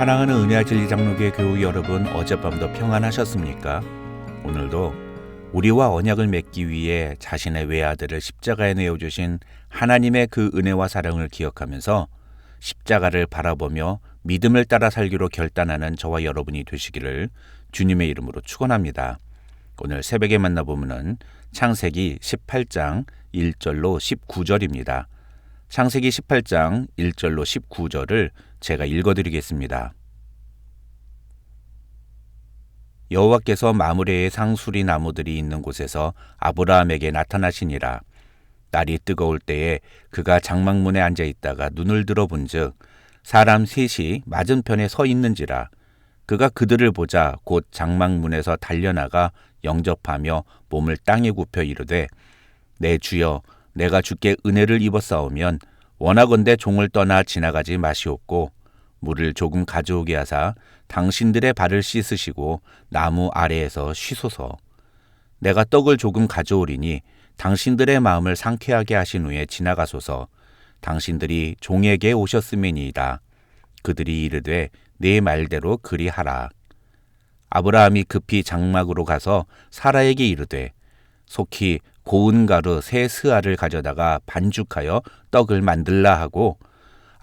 사랑하는 은혜와 진리 장로교회 교우 여러분, 어젯밤도 평안하셨습니까? 오늘도 우리와 언약을 맺기 위해 자신의 외아들을 십자가에 내어주신 하나님의 그 은혜와 사랑을 기억하면서 십자가를 바라보며 믿음을 따라 살기로 결단하는 저와 여러분이 되시기를 주님의 이름으로 축원합니다. 오늘 새벽에 만나보면 창세기 18장 1절로 19절입니다. 창세기 18장 1절로 19절을 제가 읽어드리겠습니다. 여호와께서 마므레의 상수리 나무들이 있는 곳에서 아브라함에게 나타나시니라. 날이 뜨거울 때에 그가 장막문에 앉아 있다가 눈을 들어본즉 사람 셋이 맞은편에 서 있는지라. 그가 그들을 보자 곧 장막문에서 달려나가 영접하며 몸을 땅에 굽혀 이르되, 내 주여, 내가 주께 은혜를 입었사오면 원하건대 종을 떠나 지나가지 마시옵고 물을 조금 가져오게 하사 당신들의 발을 씻으시고 나무 아래에서 쉬소서. 내가 떡을 조금 가져오리니 당신들의 마음을 상쾌하게 하신 후에 지나가소서. 당신들이 종에게 오셨음이니이다. 그들이 이르되 네 말대로 그리하라. 아브라함이 급히 장막으로 가서 사라에게 이르되, 속히 고운 가루 세 스아를 가져다가 반죽하여 떡을 만들라 하고,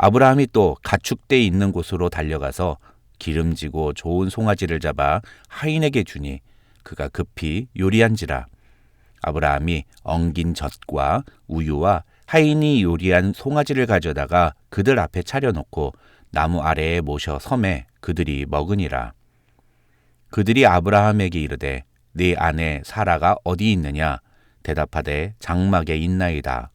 아브라함이 또 가축대 있는 곳으로 달려가서 기름지고 좋은 송아지를 잡아 하인에게 주니 그가 급히 요리한지라. 아브라함이 엉긴 젖과 우유와 하인이 요리한 송아지를 가져다가 그들 앞에 차려놓고 나무 아래에 모셔 섬에 그들이 먹으니라. 그들이 아브라함에게 이르되 네 아내 사라가 어디 있느냐? 대답하되 장막에 있나이다.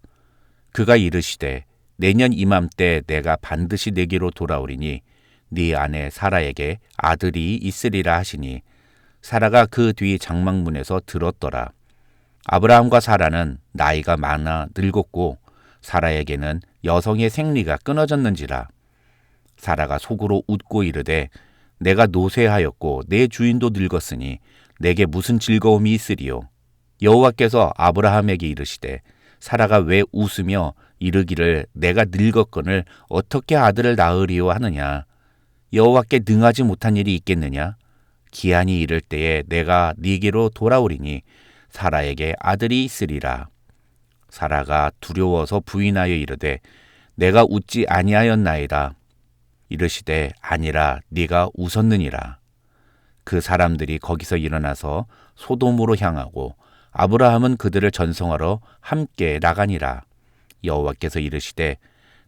그가 이르시되 내년 이맘때 내가 반드시 내게로 돌아오리니 네 아내 사라에게 아들이 있으리라 하시니 사라가 그 뒤 장막문에서 들었더라. 아브라함과 사라는 나이가 많아 늙었고 사라에게는 여성의 생리가 끊어졌는지라. 사라가 속으로 웃고 이르되 내가 노쇠하였고 내 주인도 늙었으니 내게 무슨 즐거움이 있으리요. 여호와께서 아브라함에게 이르시되 사라가 왜 웃으며 이르기를 내가 늙었거늘 어떻게 아들을 낳으리요 하느냐. 여호와께 능하지 못한 일이 있겠느냐. 기한이 이를 때에 내가 네게로 돌아오리니 사라에게 아들이 있으리라. 사라가 두려워서 부인하여 이르되 내가 웃지 아니하였나이다. 이르시되 아니라 네가 웃었느니라. 그 사람들이 거기서 일어나서 소돔으로 향하고 아브라함은 그들을 전송하러 함께 나가니라. 여호와께서 이르시되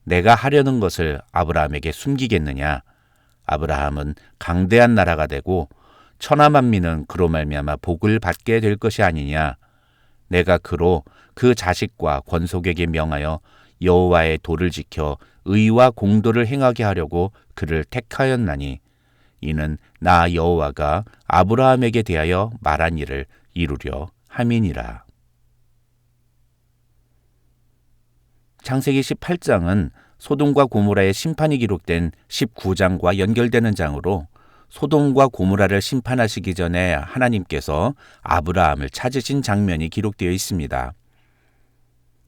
내가 하려는 것을 아브라함에게 숨기겠느냐. 아브라함은 강대한 나라가 되고 천하 만민은 그로 말미암아 복을 받게 될 것이 아니냐. 내가 그로 그 자식과 권속에게 명하여 여호와의 도를 지켜 의와 공도를 행하게 하려고 그를 택하였나니 이는 나 여호와가 아브라함에게 대하여 말한 일을 이루려 함이니라. 창세기 18장은 소돔과 고모라의 심판이 기록된 19장과 연결되는 장으로 소돔과 고모라를 심판하시기 전에 하나님께서 아브라함을 찾으신 장면이 기록되어 있습니다.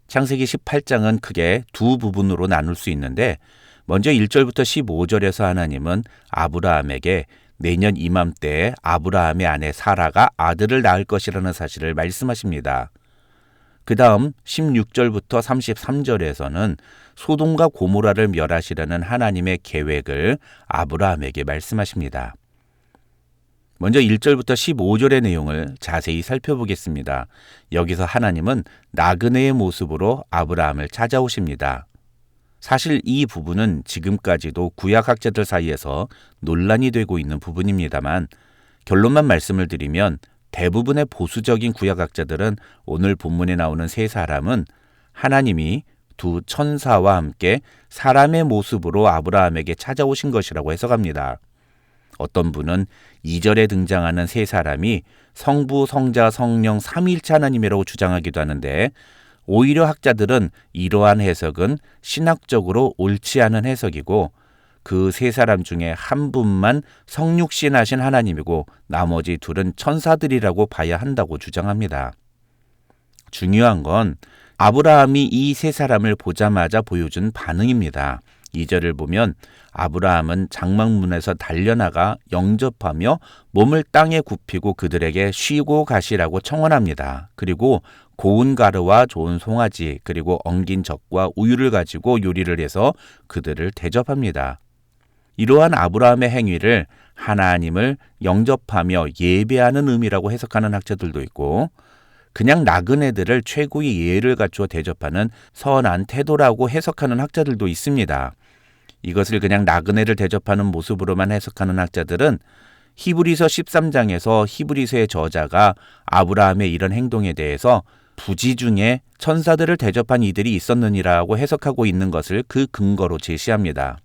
창세기 18장은 크게 두 부분으로 나눌 수 있는데 먼저 1절부터 15절에서 하나님은 아브라함에게 내년 이맘때에 아브라함의 아내 사라가 아들을 낳을 것이라는 사실을 말씀하십니다. 그 다음 16절부터 33절에서는 소돔과 고모라를 멸하시려는 하나님의 계획을 아브라함에게 말씀하십니다. 먼저 1절부터 15절의 내용을 자세히 살펴보겠습니다. 여기서 하나님은 나그네의 모습으로 아브라함을 찾아오십니다. 사실 이 부분은 지금까지도 구약학자들 사이에서 논란이 되고 있는 부분입니다만 결론만 말씀을 드리면 대부분의 보수적인 구약학자들은 오늘 본문에 나오는 세 사람은 하나님이 두 천사와 함께 사람의 모습으로 아브라함에게 찾아오신 것이라고 해석합니다. 어떤 분은 2절에 등장하는 세 사람이 성부, 성자, 성령 삼위일체 하나님이라고 주장하기도 하는데 오히려 학자들은 이러한 해석은 신학적으로 옳지 않은 해석이고 그 세 사람 중에 한 분만 성육신하신 하나님이고 나머지 둘은 천사들이라고 봐야 한다고 주장합니다. 중요한 건 아브라함이 이 세 사람을 보자마자 보여준 반응입니다. 2절을 보면 아브라함은 장막문에서 달려나가 영접하며 몸을 땅에 굽히고 그들에게 쉬고 가시라고 청원합니다. 그리고 고운 가루와 좋은 송아지 그리고 엉긴 젖과 우유를 가지고 요리를 해서 그들을 대접합니다. 이러한 아브라함의 행위를 하나님을 영접하며 예배하는 의미라고 해석하는 학자들도 있고, 그냥 나그네들을 최고의 예를 갖추어 대접하는 선한 태도라고 해석하는 학자들도 있습니다. 이것을 그냥 나그네를 대접하는 모습으로만 해석하는 학자들은 히브리서 13장에서 히브리서의 저자가 아브라함의 이런 행동에 대해서 부지 중에 천사들을 대접한 이들이 있었느니라고 해석하고 있는 것을 그 근거로 제시합니다.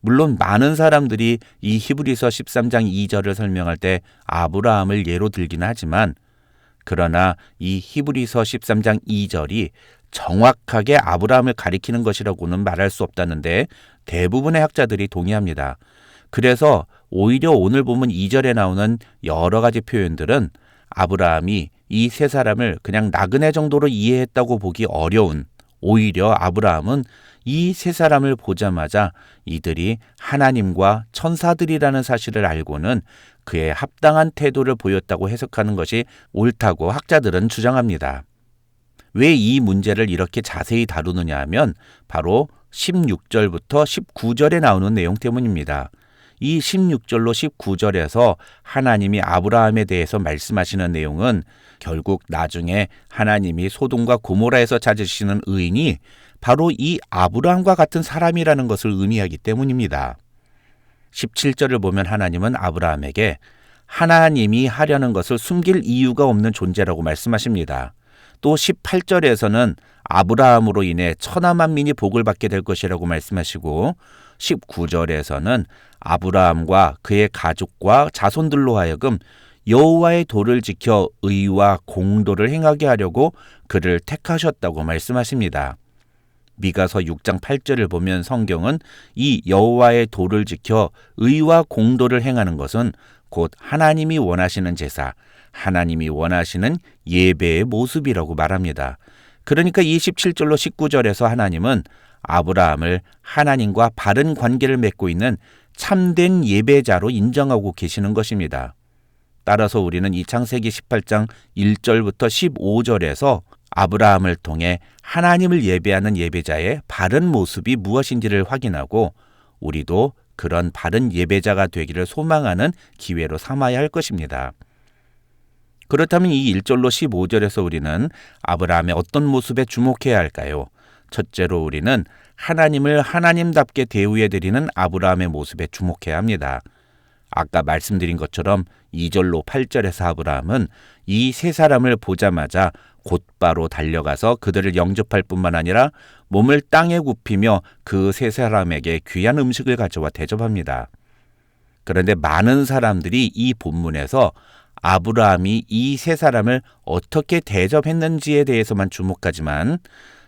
물론 많은 사람들이 이 히브리서 13장 2절을 설명할 때 아브라함을 예로 들기는 하지만, 그러나 이 히브리서 13장 2절이 정확하게 아브라함을 가리키는 것이라고는 말할 수 없다는데 대부분의 학자들이 동의합니다. 그래서 오히려 오늘 본문 2절에 나오는 여러 가지 표현들은 아브라함이 이 세 사람을 그냥 나그네 정도로 이해했다고 보기 어려운, 오히려 아브라함은 이 세 사람을 보자마자 이들이 하나님과 천사들이라는 사실을 알고는 그의 합당한 태도를 보였다고 해석하는 것이 옳다고 학자들은 주장합니다. 왜 이 문제를 이렇게 자세히 다루느냐 하면 바로 16절부터 19절에 나오는 내용 때문입니다. 이 16절로 19절에서 하나님이 아브라함에 대해서 말씀하시는 내용은 결국 나중에 하나님이 소돔과 고모라에서 찾으시는 의인이 바로 이 아브라함과 같은 사람이라는 것을 의미하기 때문입니다. 17절을 보면 하나님은 아브라함에게 하나님이 하려는 것을 숨길 이유가 없는 존재라고 말씀하십니다. 또 18절에서는 아브라함으로 인해 천하 만민이 복을 받게 될 것이라고 말씀하시고, 19절에서는 아브라함과 그의 가족과 자손들로 하여금 여호와의 도를 지켜 의와 공도를 행하게 하려고 그를 택하셨다고 말씀하십니다. 미가서 6장 8절을 보면 성경은 이 여호와의 도를 지켜 의와 공도를 행하는 것은 곧 하나님이 원하시는 제사, 하나님이 원하시는 예배의 모습이라고 말합니다. 그러니까 27절로 19절에서 하나님은 아브라함을 하나님과 바른 관계를 맺고 있는 참된 예배자로 인정하고 계시는 것입니다. 따라서 우리는 이 창세기 18장 1절부터 15절에서 아브라함을 통해 하나님을 예배하는 예배자의 바른 모습이 무엇인지를 확인하고 우리도 그런 바른 예배자가 되기를 소망하는 기회로 삼아야 할 것입니다. 그렇다면 이 1절로 15절에서 우리는 아브라함의 어떤 모습에 주목해야 할까요? 첫째로 우리는 하나님을 하나님답게 대우해드리는 아브라함의 모습에 주목해야 합니다. 아까 말씀드린 것처럼 2절로 8절에서 아브라함은 이 세 사람을 보자마자 곧바로 달려가서 그들을 영접할 뿐만 아니라 몸을 땅에 굽히며 그 세 사람에게 귀한 음식을 가져와 대접합니다. 그런데 많은 사람들이 이 본문에서 아브라함이 이 세 사람을 어떻게 대접했는지에 대해서만 주목하지만,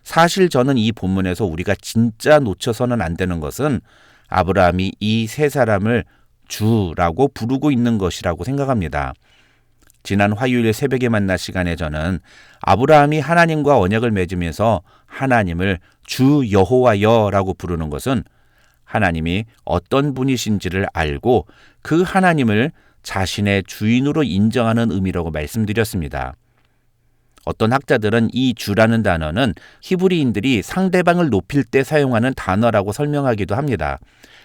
사실 저는 이 본문에서 우리가 진짜 놓쳐서는 안 되는 것은 아브라함이 이 세 사람을 주라고 부르고 있는 것이라고 생각합니다. 지난 화요일 새벽에 만날 시간에 저는 아브라함이 하나님과 언약을 맺으면서 하나님을 주 여호와여라고 부르는 것은 하나님이 어떤 분이신지를 알고 그 하나님을 자신의 주인으로 인정하는 의미라고 말씀드렸습니다. 어떤 학자들은 이 주라는 단어는 히브리인들이 상대방을 높일 때 사용하는 단어라고 설명하기도 합니다.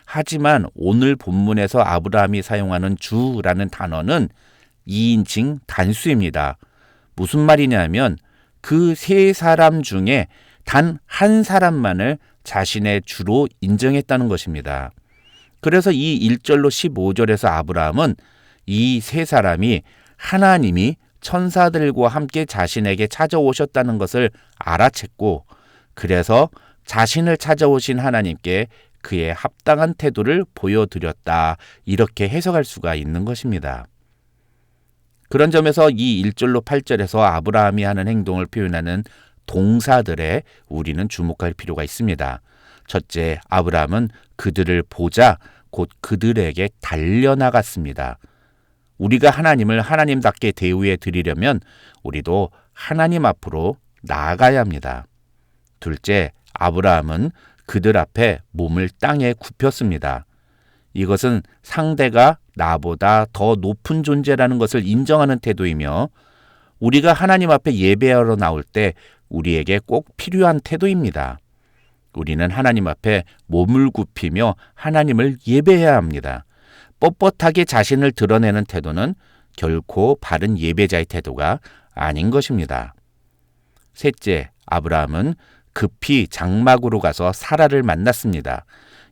하지만 오늘 본문에서 아브라함이 사용하는 주라는 단어는 2인칭 단수입니다. 무슨 말이냐면 그 세 사람 중에 단 한 사람만을 자신의 주로 인정했다는 것입니다. 그래서 이 1절로 15절에서 아브라함은 이 세 사람이 하나님이 천사들과 함께 자신에게 찾아오셨다는 것을 알아챘고, 그래서 자신을 찾아오신 하나님께 그의 합당한 태도를 보여드렸다, 이렇게 해석할 수가 있는 것입니다. 그런 점에서 이 1절로 8절에서 아브라함이 하는 행동을 표현하는 동사들에 우리는 주목할 필요가 있습니다. 첫째, 아브라함은 그들을 보자 곧 그들에게 달려나갔습니다. 우리가 하나님을 하나님답게 대우해 드리려면 우리도 하나님 앞으로 나아가야 합니다. 둘째, 아브라함은 그들 앞에 몸을 땅에 굽혔습니다. 이것은 상대가 나보다 더 높은 존재라는 것을 인정하는 태도이며 우리가 하나님 앞에 예배하러 나올 때 우리에게 꼭 필요한 태도입니다. 우리는 하나님 앞에 몸을 굽히며 하나님을 예배해야 합니다. 뻣뻣하게 자신을 드러내는 태도는 결코 바른 예배자의 태도가 아닌 것입니다. 셋째, 아브라함은 급히 장막으로 가서 사라를 만났습니다.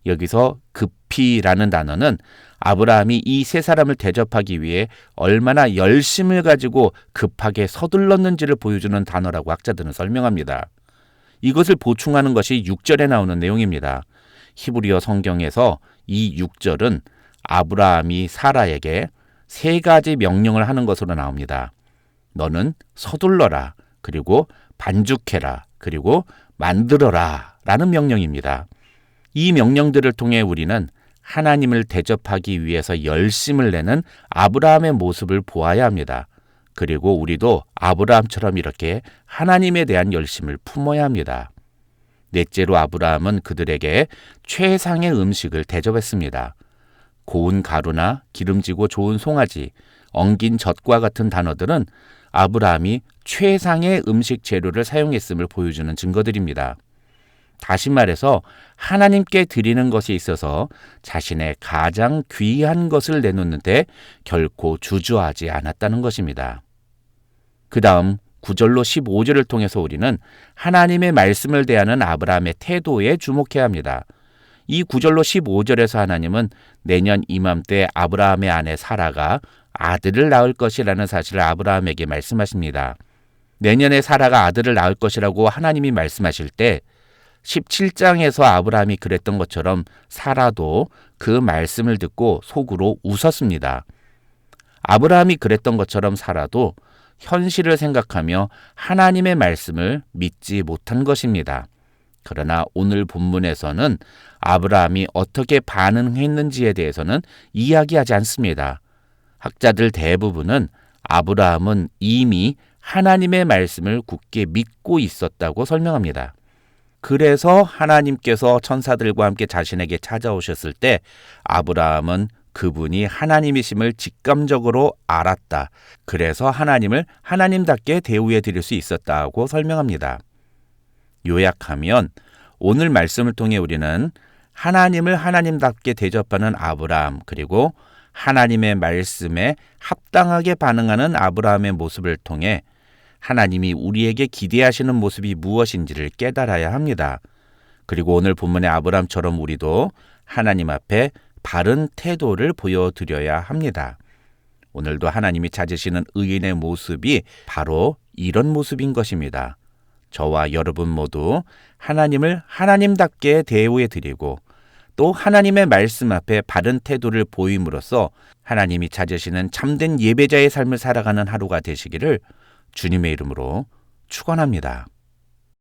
여기서 급히라는 단어는 아브라함이 이 세 사람을 대접하기 위해 얼마나 열심을 가지고 급하게 서둘렀는지를 보여주는 단어라고 학자들은 설명합니다. 이것을 보충하는 것이 6절에 나오는 내용입니다. 히브리어 성경에서 이 6절은 아브라함이 사라에게 세 가지 명령을 하는 것으로 나옵니다. 너는 서둘러라, 그리고 반죽해라, 그리고 만들어라 라는 명령입니다. 이 명령들을 통해 우리는 하나님을 대접하기 위해서 열심을 내는 아브라함의 모습을 보아야 합니다. 그리고 우리도 아브라함처럼 이렇게 하나님에 대한 열심을 품어야 합니다. 넷째로 아브라함은 그들에게 최상의 음식을 대접했습니다. 고운 가루나 기름지고 좋은 송아지, 엉긴 젖과 같은 단어들은 아브라함이 최상의 음식 재료를 사용했음을 보여주는 증거들입니다. 다시 말해서 하나님께 드리는 것에 있어서 자신의 가장 귀한 것을 내놓는데 결코 주저하지 않았다는 것입니다. 그 다음 9절로 15절을 통해서 우리는 하나님의 말씀을 대하는 아브라함의 태도에 주목해야 합니다. 이 9절로 15절에서 하나님은 내년 이맘때 아브라함의 아내 사라가 아들을 낳을 것이라는 사실을 아브라함에게 말씀하십니다. 내년에 사라가 아들을 낳을 것이라고 하나님이 말씀하실 때 17장에서 아브라함이 그랬던 것처럼 사라도 그 말씀을 듣고 속으로 웃었습니다. 아브라함이 그랬던 것처럼 사라도 현실을 생각하며 하나님의 말씀을 믿지 못한 것입니다. 그러나 오늘 본문에서는 아브라함이 어떻게 반응했는지에 대해서는 이야기하지 않습니다. 학자들 대부분은 아브라함은 이미 하나님의 말씀을 굳게 믿고 있었다고 설명합니다. 그래서 하나님께서 천사들과 함께 자신에게 찾아오셨을 때 아브라함은 그분이 하나님이심을 직감적으로 알았다. 그래서 하나님을 하나님답게 대우해 드릴 수 있었다고 설명합니다. 요약하면 오늘 말씀을 통해 우리는 하나님을 하나님답게 대접하는 아브라함, 그리고 하나님의 말씀에 합당하게 반응하는 아브라함의 모습을 통해 하나님이 우리에게 기대하시는 모습이 무엇인지를 깨달아야 합니다. 그리고 오늘 본문의 아브라함처럼 우리도 하나님 앞에 바른 태도를 보여드려야 합니다. 오늘도 하나님이 찾으시는 의인의 모습이 바로 이런 모습인 것입니다. 저와 여러분 모두 하나님을 하나님답게 대우해 드리고 또 하나님의 말씀 앞에 바른 태도를 보임으로써 하나님이 찾으시는 참된 예배자의 삶을 살아가는 하루가 되시기를 주님의 이름으로 축원합니다.